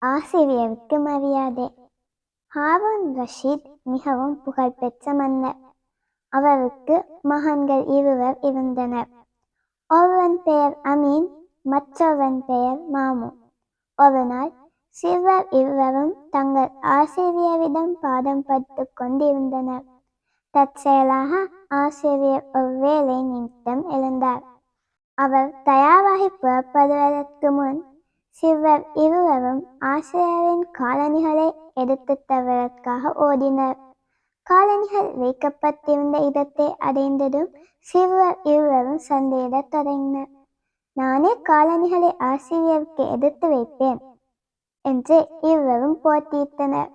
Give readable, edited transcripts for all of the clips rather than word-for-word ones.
ஆசிரியருக்கு மரியாதை. ஹாரூன் ரஷீத் மிகவும் புகழ்பெற்ற மன்னர். அவருக்கு மகன்கள் இருவர் இருந்தனர். ஒருவன் பெயர் அமீன், மற்றொருவன் பெயர் மாமூன். ஒரு நாள் சிறுவர் இருவரும் தங்கள் ஆசிரியரிடம் பாடம் படித்துக் கொண்டிருந்தனர். தற்செயலாக ஆசிரியர் ஒரு வேலை நிமித்தம் எழுந்தார். அவர் தயாராகி புறப்படுவதற்கு முன் சிறுவர் இருவரும் ஆசிரியரின் காலணிகளை எடுத்துத் தருவதற்காக ஓடினர். காலணிகள் வைக்கப்பட்டிருந்த இடத்தை அடைந்ததும் சிறுவர் இருவரும் சண்டையிடத் தொடங்கினர். நானே காலணிகளை ஆசிரியருக்கு எடுத்து வைப்பேன் என்று இருவரும் போட்டியிட்டனர்.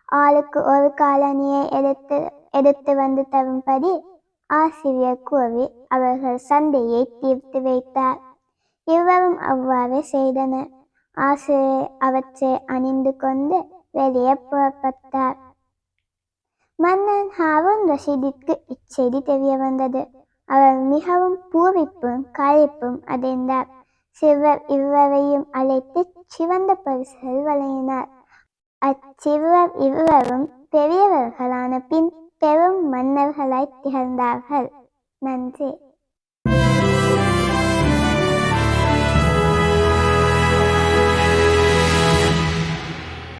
ஆளுக்கு ஒரு காலணியை எடுத்து வந்து தரும்படி ஆசிரியர் கூறி அவர்கள் சண்டையை தீர்த்து வைத்தார். இருவரும் அவ்வாறு செய்தனர். ஆசிரியர் அவற்றை அணிந்து கொண்டு வெளியே புறப்பட்டார். மன்னன் ஹாரூன் ரஷீதிற்கு இச்செய்தி தெரிய வந்தது. அவர் மிகவும் பூரிப்பும் களிப்பும் அடைந்தார். சிறுவர் இருவரையும் அழைத்து சிறந்த பரிசுகள் வழங்கினார். அச்சிறுவர் இருவரும் பெரியவர்களான பின் பெரும் மன்னர்களாய் திகழ்ந்தார்கள். நன்றி.